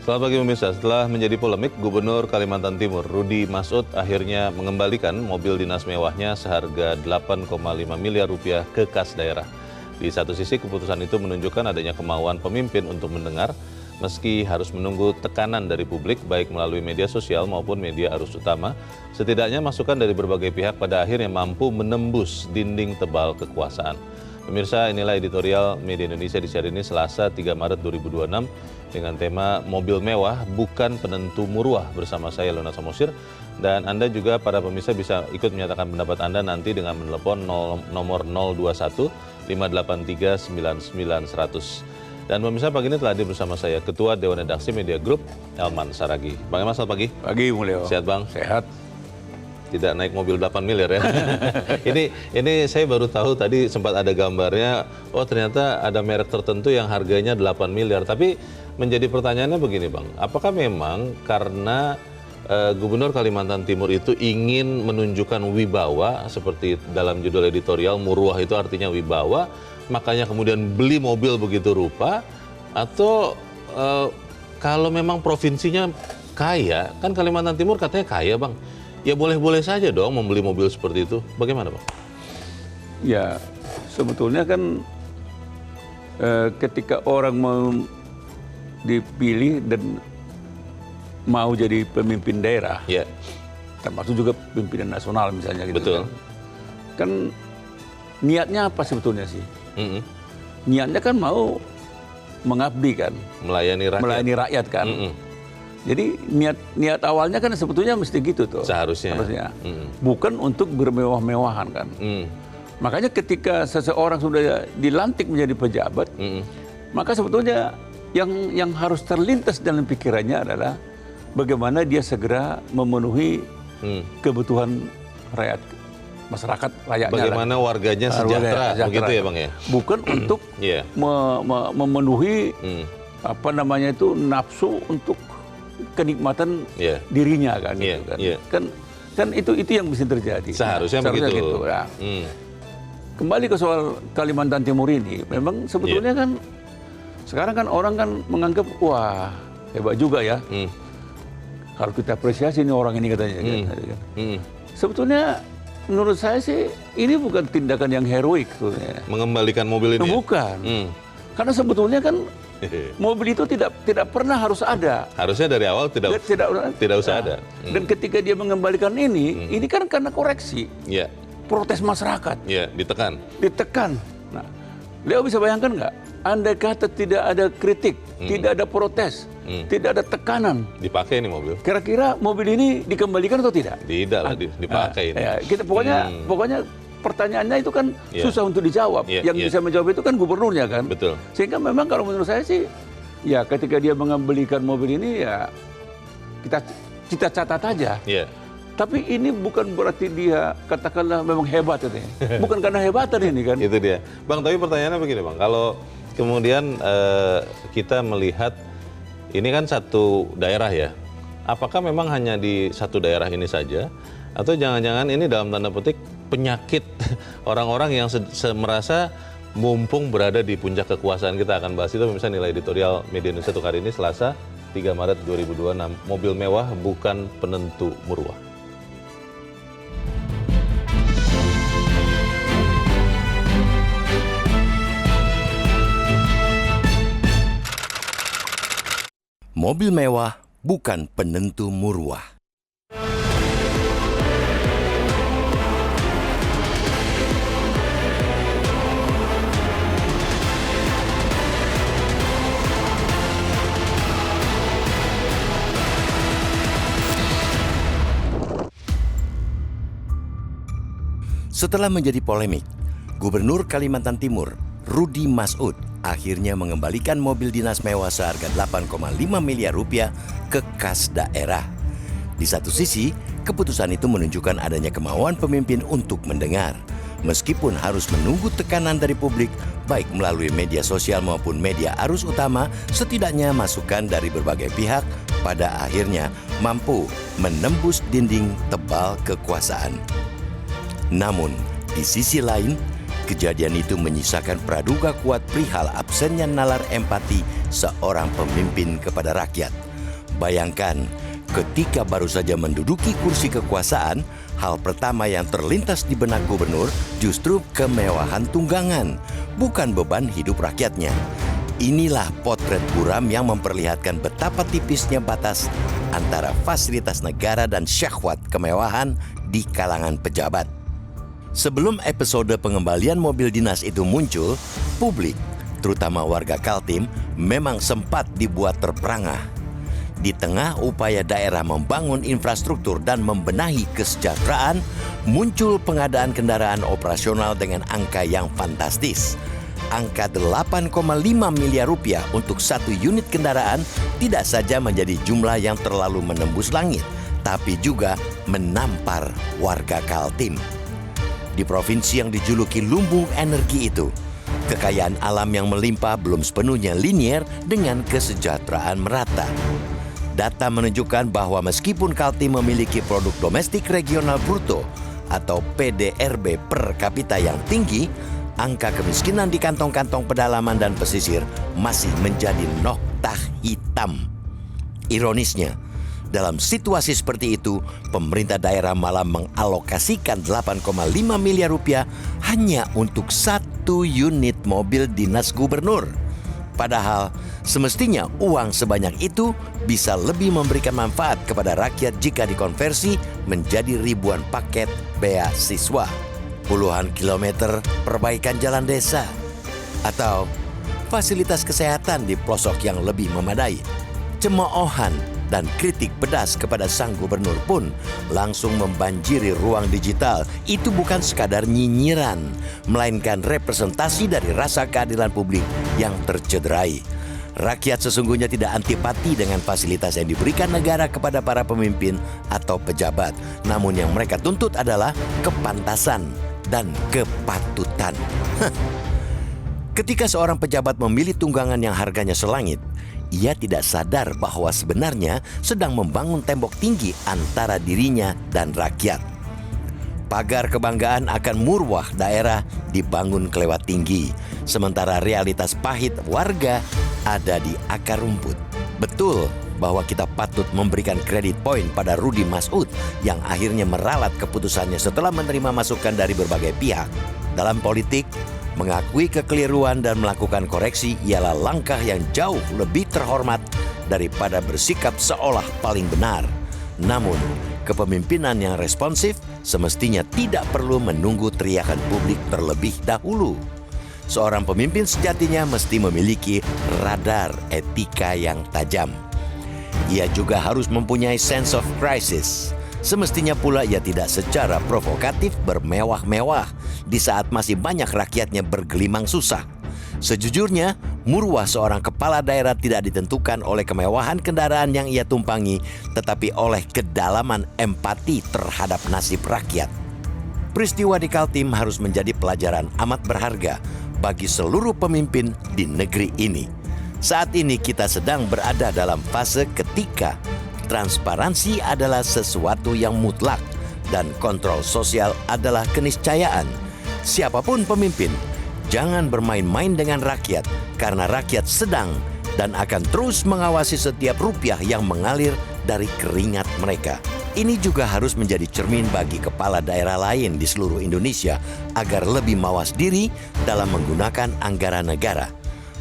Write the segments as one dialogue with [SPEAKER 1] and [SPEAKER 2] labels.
[SPEAKER 1] Selamat pagi pemirsa. Setelah menjadi polemik, Gubernur Kalimantan Timur Rudy Masud akhirnya mengembalikan mobil dinas mewahnya seharga 8,5 miliar rupiah ke kas daerah. Di satu sisi keputusan itu menunjukkan adanya kemauan pemimpin untuk mendengar, meski harus menunggu tekanan dari publik baik melalui media sosial maupun media arus utama. Setidaknya masukan dari berbagai pihak pada akhirnya mampu menembus dinding tebal kekuasaan. Pemirsa, inilah editorial Media Indonesia di siar ini Selasa 3 Maret 2026 dengan tema Mobil Mewah Bukan Penentu Muruah bersama saya Lona Samosir. Dan Anda juga para pemirsa bisa ikut menyatakan pendapat Anda nanti dengan menelepon nomor 021 583 99 100. Dan pemirsa, pagi ini telah hadir bersama saya Ketua Dewan Redaksi Media Group Elman Saragih. Bang Elman, selamat pagi.
[SPEAKER 2] Pagi, Mulyo.
[SPEAKER 1] Sehat Bang?
[SPEAKER 2] Sehat.
[SPEAKER 1] Tidak naik mobil 8 miliar ya. ini saya baru tahu tadi sempat ada gambarnya, oh ternyata ada merek tertentu yang harganya 8 miliar. Tapi menjadi pertanyaannya begini Bang, apakah memang karena Gubernur Kalimantan Timur itu ingin menunjukkan wibawa seperti dalam judul editorial, muruah itu artinya wibawa, makanya kemudian beli mobil begitu rupa, atau kalau memang provinsinya kaya, kan Kalimantan Timur katanya kaya Bang, ya boleh-boleh saja dong membeli mobil seperti itu. Bagaimana Bang?
[SPEAKER 2] Ya, sebetulnya kan ketika orang mau dipilih dan mau jadi pemimpin daerah,
[SPEAKER 1] ya,
[SPEAKER 2] termasuk juga pimpinan nasional misalnya gitu.
[SPEAKER 1] Betul.
[SPEAKER 2] Kan niatnya apa sebetulnya sih? Niatnya kan mau mengabdi kan, melayani rakyat kan. Jadi niat awalnya kan sebetulnya mesti gitu tuh.
[SPEAKER 1] Seharusnya.
[SPEAKER 2] Bukan untuk bermewah-mewahan kan. Makanya ketika seseorang sudah dilantik menjadi pejabat, maka sebetulnya yang harus terlintas dalam pikirannya adalah bagaimana dia segera memenuhi kebutuhan rakyat, masyarakat rakyatnya.
[SPEAKER 1] Bagaimana warganya sejahtera, begitu ya Bang ya?
[SPEAKER 2] Bukan untuk memenuhi nafsu untuk kenikmatan dirinya kan, gitu kan. Kan itu yang mesti terjadi.
[SPEAKER 1] Seharusnya begitu.
[SPEAKER 2] Gitu, ya. Kembali ke soal Kalimantan Timur ini, memang sebetulnya kan sekarang kan orang kan menganggap wah hebat juga ya. Harus kita apresiasi nih orang ini katanya. Kan. Sebetulnya menurut saya sih ini bukan tindakan yang heroik sebetulnya.
[SPEAKER 1] Mengembalikan mobil ini.
[SPEAKER 2] Bukan. Karena sebetulnya kan mobil itu tidak pernah harus ada.
[SPEAKER 1] Harusnya dari awal tidak usah ada.
[SPEAKER 2] Dan ketika dia mengembalikan ini kan karena koreksi. Protes masyarakat.
[SPEAKER 1] Ditekan.
[SPEAKER 2] Nah, Leo bisa bayangkan nggak? Andai kata tidak ada kritik, tidak ada protes, tidak ada tekanan,
[SPEAKER 1] dipakai ini mobil.
[SPEAKER 2] Kira-kira mobil ini dikembalikan atau tidak?
[SPEAKER 1] Tidak lah, dipakai ini.
[SPEAKER 2] Kita pokoknya pertanyaannya itu kan susah untuk dijawab. Yang bisa menjawab itu kan gubernurnya kan.
[SPEAKER 1] Betul.
[SPEAKER 2] Sehingga memang kalau menurut saya sih, ya ketika dia mengembalikan mobil ini ya kita catat aja. Tapi ini bukan berarti dia katakanlah memang hebat itu. Bukan karena hebatan ini kan.
[SPEAKER 1] Itu dia. Bang, tapi pertanyaannya begini Bang, kalau kemudian kita melihat ini kan satu daerah ya, apakah memang hanya di satu daerah ini saja? Atau jangan-jangan ini dalam tanda petik penyakit orang-orang yang merasa mumpung berada di puncak kekuasaan. Kita akan bahas itu pemirsa, nilai editorial Media Indonesia untuk hari ini Selasa 3 Maret 2026. Mobil mewah bukan penentu muruah.
[SPEAKER 3] Mobil mewah bukan penentu muruah. Setelah menjadi polemik, Gubernur Kalimantan Timur Rudy Masud akhirnya mengembalikan mobil dinas mewah seharga 8,5 miliar rupiah ke kas daerah. Di satu sisi, keputusan itu menunjukkan adanya kemauan pemimpin untuk mendengar. Meskipun harus menunggu tekanan dari publik, baik melalui media sosial maupun media arus utama, setidaknya masukan dari berbagai pihak pada akhirnya mampu menembus dinding tebal kekuasaan. Namun, di sisi lain, kejadian itu menyisakan praduga kuat perihal absennya nalar empati seorang pemimpin kepada rakyat. Bayangkan, ketika baru saja menduduki kursi kekuasaan, hal pertama yang terlintas di benak gubernur justru kemewahan tunggangan, bukan beban hidup rakyatnya. Inilah potret buram yang memperlihatkan betapa tipisnya batas antara fasilitas negara dan syahwat kemewahan di kalangan pejabat. Sebelum episode pengembalian mobil dinas itu muncul, publik, terutama warga Kaltim, memang sempat dibuat terperangah. Di tengah upaya daerah membangun infrastruktur dan membenahi kesejahteraan, muncul pengadaan kendaraan operasional dengan angka yang fantastis. Angka 8,5 miliar rupiah untuk satu unit kendaraan tidak saja menjadi jumlah yang terlalu menembus langit, tapi juga menampar warga Kaltim. Di provinsi yang dijuluki lumbung energi itu, kekayaan alam yang melimpah belum sepenuhnya linier dengan kesejahteraan merata. Data menunjukkan bahwa meskipun Kaltim memiliki produk domestik regional bruto atau PDRB per kapita yang tinggi, angka kemiskinan di kantong-kantong pedalaman dan pesisir masih menjadi noktah hitam. Ironisnya, dalam situasi seperti itu, pemerintah daerah malah mengalokasikan 8,5 miliar rupiah hanya untuk satu unit mobil dinas gubernur. Padahal semestinya uang sebanyak itu bisa lebih memberikan manfaat kepada rakyat jika dikonversi menjadi ribuan paket beasiswa, puluhan kilometer perbaikan jalan desa, atau fasilitas kesehatan di pelosok yang lebih memadai. Cemoohan dan kritik pedas kepada sang gubernur pun langsung membanjiri ruang digital. Itu bukan sekadar nyinyiran, melainkan representasi dari rasa keadilan publik yang tercederai. Rakyat sesungguhnya tidak antipati dengan fasilitas yang diberikan negara kepada para pemimpin atau pejabat. Namun yang mereka tuntut adalah kepantasan dan kepatutan. Ketika seorang pejabat memilih tunggangan yang harganya selangit, ia tidak sadar bahwa sebenarnya sedang membangun tembok tinggi antara dirinya dan rakyat. Pagar kebanggaan akan murwah daerah dibangun kelewat tinggi, sementara realitas pahit warga ada di akar rumput. Betul bahwa kita patut memberikan kredit poin pada Rudy Masud yang akhirnya meralat keputusannya setelah menerima masukan dari berbagai pihak. Dalam politik, mengakui kekeliruan dan melakukan koreksi ialah langkah yang jauh lebih terhormat daripada bersikap seolah paling benar. Namun, kepemimpinan yang responsif semestinya tidak perlu menunggu teriakan publik terlebih dahulu. Seorang pemimpin sejatinya mesti memiliki radar etika yang tajam. Ia juga harus mempunyai sense of crisis. Semestinya pula ia tidak secara provokatif bermewah-mewah di saat masih banyak rakyatnya bergelimang susah. Sejujurnya, murwah seorang kepala daerah tidak ditentukan oleh kemewahan kendaraan yang ia tumpangi, tetapi oleh kedalaman empati terhadap nasib rakyat. Peristiwa di Kaltim harus menjadi pelajaran amat berharga bagi seluruh pemimpin di negeri ini. Saat ini kita sedang berada dalam fase ketika transparansi adalah sesuatu yang mutlak dan kontrol sosial adalah keniscayaan. Siapapun pemimpin, jangan bermain-main dengan rakyat karena rakyat sedang dan akan terus mengawasi setiap rupiah yang mengalir dari keringat mereka. Ini juga harus menjadi cermin bagi kepala daerah lain di seluruh Indonesia agar lebih mawas diri dalam menggunakan anggaran negara.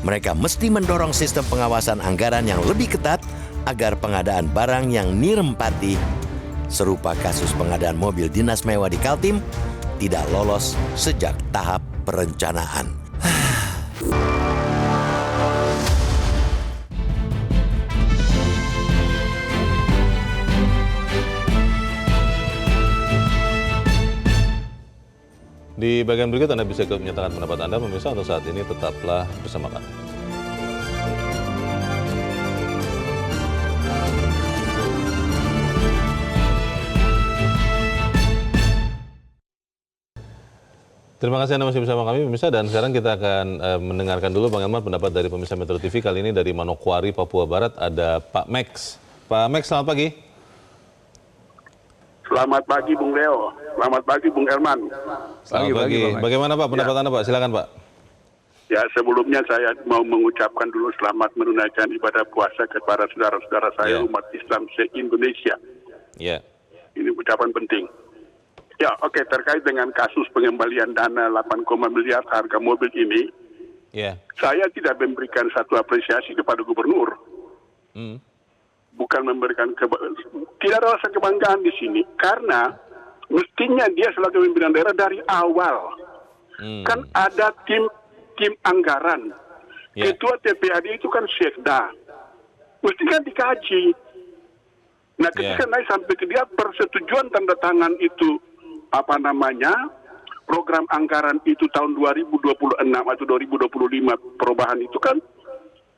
[SPEAKER 3] Mereka mesti mendorong sistem pengawasan anggaran yang lebih ketat agar pengadaan barang yang nirempati, serupa kasus pengadaan mobil dinas mewah di Kaltim, tidak lolos sejak tahap perencanaan.
[SPEAKER 1] Di bagian berikut Anda bisa menyatakan pendapat Anda, pemirsa. Untuk saat ini tetaplah bersama kami. Terima kasih Anda masih bersama kami, pemirsa. Dan sekarang kita akan mendengarkan dulu Bang Elman pendapat dari pemirsa Metro TV. Kali ini dari Manokwari, Papua Barat, ada Pak Max. Pak Max, selamat pagi.
[SPEAKER 4] Selamat pagi Bung Leo, selamat pagi Bung Herman.
[SPEAKER 1] Selamat pagi. Bagaimana Pak pendapat Anda Pak? Silakan Pak.
[SPEAKER 4] Ya, sebelumnya saya mau mengucapkan dulu selamat menunaikan ibadah puasa kepada saudara-saudara saya umat Islam se-Indonesia.
[SPEAKER 1] Ya.
[SPEAKER 4] Ini ucapan penting. Ya, oke, terkait dengan kasus pengembalian dana 8, miliar harga mobil ini, saya tidak memberikan satu apresiasi kepada gubernur. Bukan memberikan, tidak ada rasa kebanggaan di sini, karena mestinya dia sebagai pimpinan daerah dari awal. Kan ada tim anggaran. Ketua TPAD itu kan Sekda. Mesti kan dikaji. Nah, ketika naik sampai ke dia persetujuan tanda tangan itu, program anggaran itu tahun 2026 atau 2025 perubahan itu kan,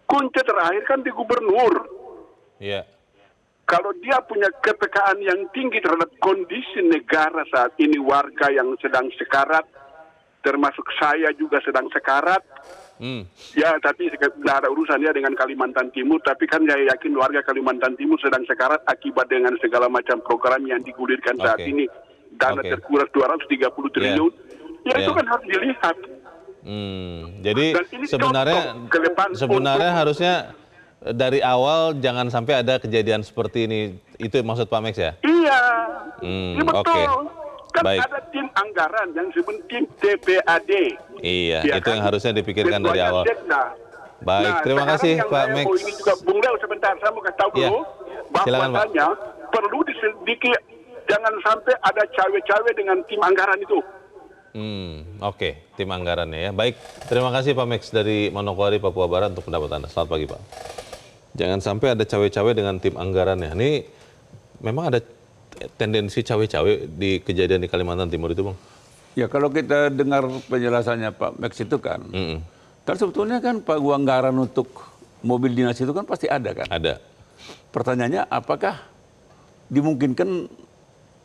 [SPEAKER 4] kunci terakhir kan di gubernur. Kalau dia punya kepekaan yang tinggi terhadap kondisi negara saat ini, warga yang sedang sekarat, termasuk saya juga sedang sekarat. Ya, tapi tidak ada urusannya dengan Kalimantan Timur. Tapi kan saya yakin warga Kalimantan Timur sedang sekarat akibat dengan segala macam program yang digulirkan saat ini. Dana terkuras 230 triliun. Itu kan harus dilihat.
[SPEAKER 1] Jadi sebenarnya harusnya dari awal jangan sampai ada kejadian seperti ini. Itu maksud Pak Max ya?
[SPEAKER 4] Iya. Betul. Kan
[SPEAKER 1] Baik.
[SPEAKER 4] ada tim anggaran yang disebut tim TPAD.
[SPEAKER 1] Iya,
[SPEAKER 4] ya
[SPEAKER 1] itu
[SPEAKER 4] kan?
[SPEAKER 1] yang harusnya dipikirkan dari
[SPEAKER 4] Ketuanya
[SPEAKER 1] awal.
[SPEAKER 4] Sekda.
[SPEAKER 1] Baik, terima kasih Pak Max.
[SPEAKER 4] Ini juga Bung Leo sebentar, saya mau kasih tahu dulu bahwasanya perlu diselidiki, jangan sampai ada cawe-cawe dengan tim anggaran itu.
[SPEAKER 1] Oke, tim anggarannya ya. Baik, terima kasih Pak Max dari Manokwari, Papua Barat untuk pendapat Anda. Selamat pagi Pak. Jangan sampai ada cawe-cawe dengan tim anggarannya. Ini memang ada tendensi cawe-cawe di kejadian di Kalimantan Timur itu, Bang?
[SPEAKER 2] Ya, kalau kita dengar penjelasannya Pak Max itu kan, kan sebetulnya kan pagu anggaran untuk mobil dinas itu kan pasti ada kan?
[SPEAKER 1] Ada.
[SPEAKER 2] Pertanyaannya, apakah dimungkinkan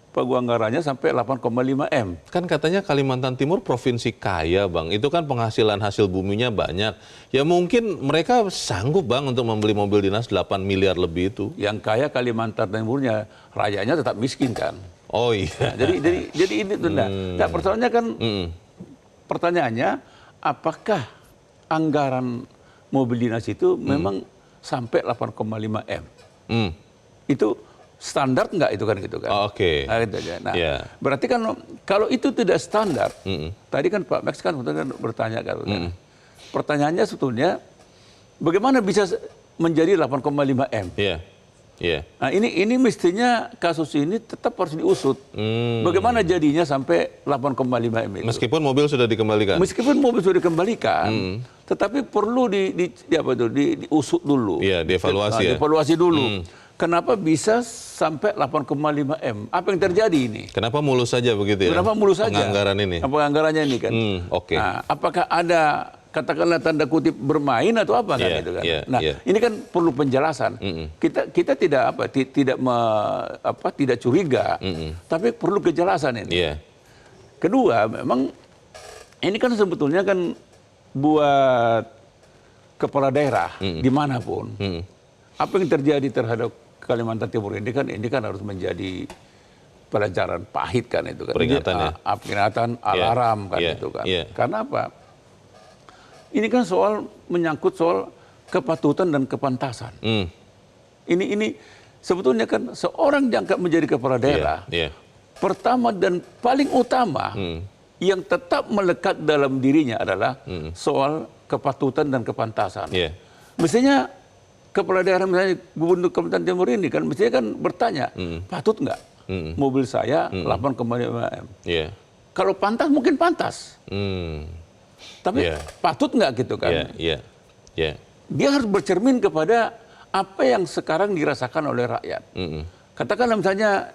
[SPEAKER 2] pagu anggarannya sampai 8,5 M?
[SPEAKER 1] Kan katanya Kalimantan Timur provinsi kaya, Bang. Itu kan penghasilan hasil buminya banyak. Ya mungkin mereka sanggup, Bang, untuk membeli mobil dinas 8 miliar lebih itu.
[SPEAKER 2] Yang kaya Kalimantan Timurnya, rayanya tetap miskin kan?
[SPEAKER 1] Oh iya.
[SPEAKER 2] Nah, jadi ini tuh nah, persoalannya kan pertanyaannya, apakah anggaran mobil dinas itu memang sampai 8,5 M? Itu standar nggak itu kan gitu kan?
[SPEAKER 1] Oke.
[SPEAKER 2] Nah, gitu aja. Nah, berarti kan kalau itu tidak standar, tadi kan Pak Max kan bertanya kan, pertanyaannya sebetulnya bagaimana bisa menjadi 8,5 M? Nah, ini mestinya kasus ini tetap harus diusut. Bagaimana jadinya sampai 8,5 M itu?
[SPEAKER 1] Meskipun mobil sudah dikembalikan.
[SPEAKER 2] Meskipun mobil sudah dikembalikan, tetapi perlu diusut dulu.
[SPEAKER 1] Iya, dievaluasi ya.
[SPEAKER 2] Dievaluasi dulu. Kenapa bisa sampai 8,5 M? Apa yang terjadi ini?
[SPEAKER 1] Kenapa mulus saja begitu ya?
[SPEAKER 2] Kenapa mulus saja?
[SPEAKER 1] Penganggaran ini.
[SPEAKER 2] Penganggarannya ini kan.
[SPEAKER 1] Oke.
[SPEAKER 2] Nah, apakah ada katakanlah tanda kutip bermain atau apa kan itu kan? Nah, ini kan perlu penjelasan. Kita tidak curiga, tapi perlu kejelasan ini. Kedua, memang ini kan sebetulnya kan buat kepala daerah dimanapun. Apa yang terjadi terhadap Kalimantan Timur ini kan harus menjadi pelajaran pahit kan itu kan.
[SPEAKER 1] Peringatan ya.
[SPEAKER 2] Peringatan alarm kan itu kan. Karena apa? Ini kan menyangkut soal kepatutan dan kepantasan. Ini sebetulnya kan seorang diangkat menjadi kepala daerah. Pertama dan paling utama yang tetap melekat dalam dirinya adalah soal kepatutan dan kepantasan. Mestinya kepala daerah misalnya Gubernur Kalimantan Timur ini kan mestinya kan bertanya, patut nggak mobil saya 8,5 M? Kalau pantas mungkin pantas. Tapi patut nggak gitu kan? Dia harus bercermin kepada apa yang sekarang dirasakan oleh rakyat. Katakanlah misalnya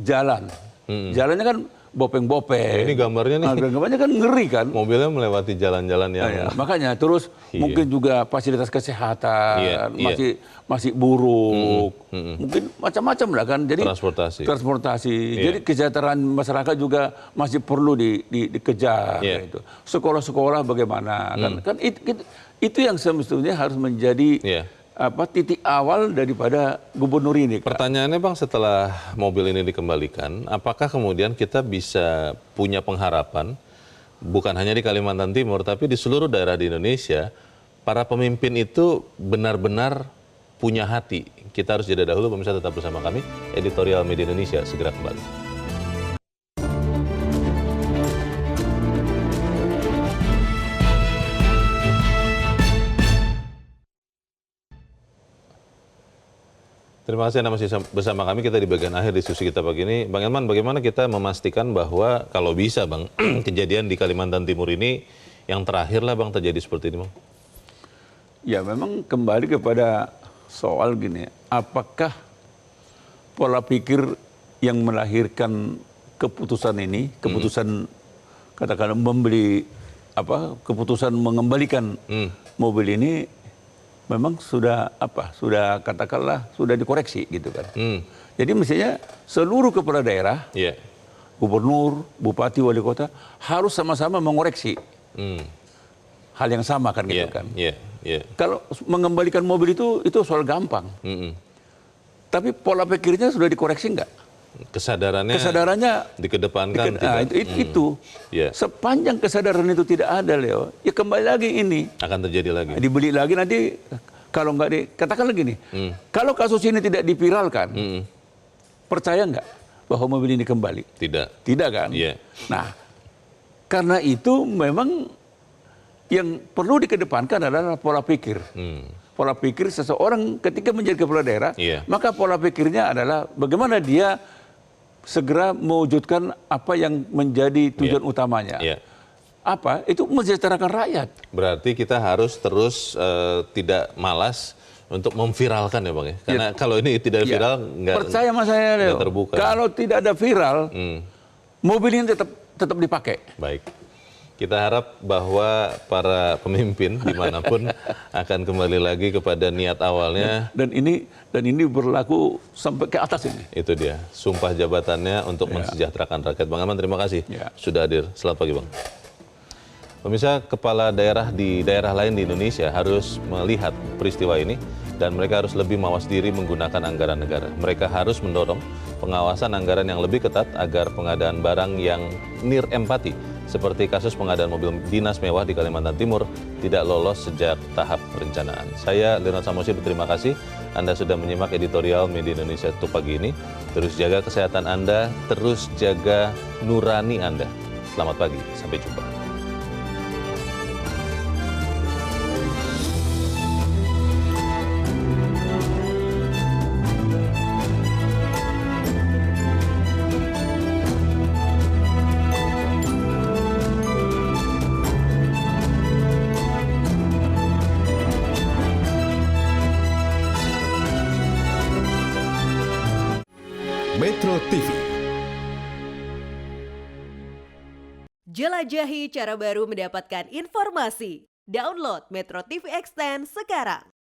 [SPEAKER 2] jalan. Jalannya kan bopeng-bopeng.
[SPEAKER 1] Ini gambarnya nih.
[SPEAKER 2] Gambarnya kan ngeri kan.
[SPEAKER 1] Mobilnya melewati jalan-jalan yang...
[SPEAKER 2] Makanya terus mungkin juga fasilitas kesehatan masih buruk. Mungkin macam-macam lah kan. Jadi transportasi. Jadi kesejahteraan masyarakat juga masih perlu dikejar. Gitu. Sekolah-sekolah bagaimana kan itu yang semestinya harus menjadi titik awal daripada gubernur ini.
[SPEAKER 1] Pertanyaannya Bang, setelah mobil ini dikembalikan, apakah kemudian kita bisa punya pengharapan bukan hanya di Kalimantan Timur, tapi di seluruh daerah di Indonesia, para pemimpin itu benar-benar punya hati. Kita harus jeda dahulu, pemirsa tetap bersama kami. Editorial Media Indonesia segera kembali. Terima kasih Anda masih bersama kami. Kita di bagian akhir diskusi kita pagi ini. Bang Elman, bagaimana kita memastikan bahwa kalau bisa Bang, kejadian di Kalimantan Timur ini yang terakhir lah Bang terjadi seperti ini Bang?
[SPEAKER 2] Ya memang kembali kepada soal gini, apakah pola pikir yang melahirkan keputusan ini, keputusan katakanlah keputusan mengembalikan mobil ini memang sudah katakanlah sudah dikoreksi gitu kan. Jadi mestinya seluruh kepala daerah, gubernur, bupati, wali kota harus sama-sama mengoreksi hal yang sama kan gitu kan. Kalau mengembalikan mobil itu soal gampang. Tapi pola pikirnya sudah dikoreksi enggak?
[SPEAKER 1] Kesadarannya dikedepankan.
[SPEAKER 2] Itu. Sepanjang kesadaran itu tidak ada, Leo, ya kembali lagi ini.
[SPEAKER 1] Akan terjadi lagi.
[SPEAKER 2] Dibeli lagi nanti, kalau nggak katakan lagi nih, kalau kasus ini tidak dipiralkan, percaya nggak bahwa mobil ini kembali?
[SPEAKER 1] Tidak.
[SPEAKER 2] Tidak kan? Nah, karena itu memang yang perlu dikedepankan adalah pola pikir. Pola pikir seseorang ketika menjadi kepala daerah, maka pola pikirnya adalah bagaimana dia segera mewujudkan apa yang menjadi tujuan utamanya. Apa? Itu mensejahterakan rakyat.
[SPEAKER 1] Berarti kita harus terus tidak malas untuk memviralkan ya Bang ya? Karena kalau ini tidak viral, nggak
[SPEAKER 2] percaya sama saya, Leo,
[SPEAKER 1] terbuka.
[SPEAKER 2] Kalau tidak ada viral, mobil ini tetap dipakai.
[SPEAKER 1] Baik. Kita harap bahwa para pemimpin dimanapun akan kembali lagi kepada niat awalnya.
[SPEAKER 2] Dan ini berlaku sampai ke atas ini.
[SPEAKER 1] Itu dia, sumpah jabatannya untuk mensejahterakan rakyat. Bang Aman, terima kasih sudah hadir. Selamat pagi Bang. Pemirsa, kepala daerah di daerah lain di Indonesia harus melihat peristiwa ini dan mereka harus lebih mawas diri menggunakan anggaran negara. Mereka harus mendorong pengawasan anggaran yang lebih ketat agar pengadaan barang yang near empati seperti kasus pengadaan mobil dinas mewah di Kalimantan Timur tidak lolos sejak tahap perencanaan. Saya Leonard Samosi berterima kasih Anda sudah menyimak editorial Media Indonesia untuk pagi ini. Terus jaga kesehatan Anda, terus jaga nurani Anda. Selamat pagi, sampai jumpa.
[SPEAKER 5] Metro TV.
[SPEAKER 6] Jelajahi cara baru mendapatkan informasi. Download Metro TV Extend sekarang.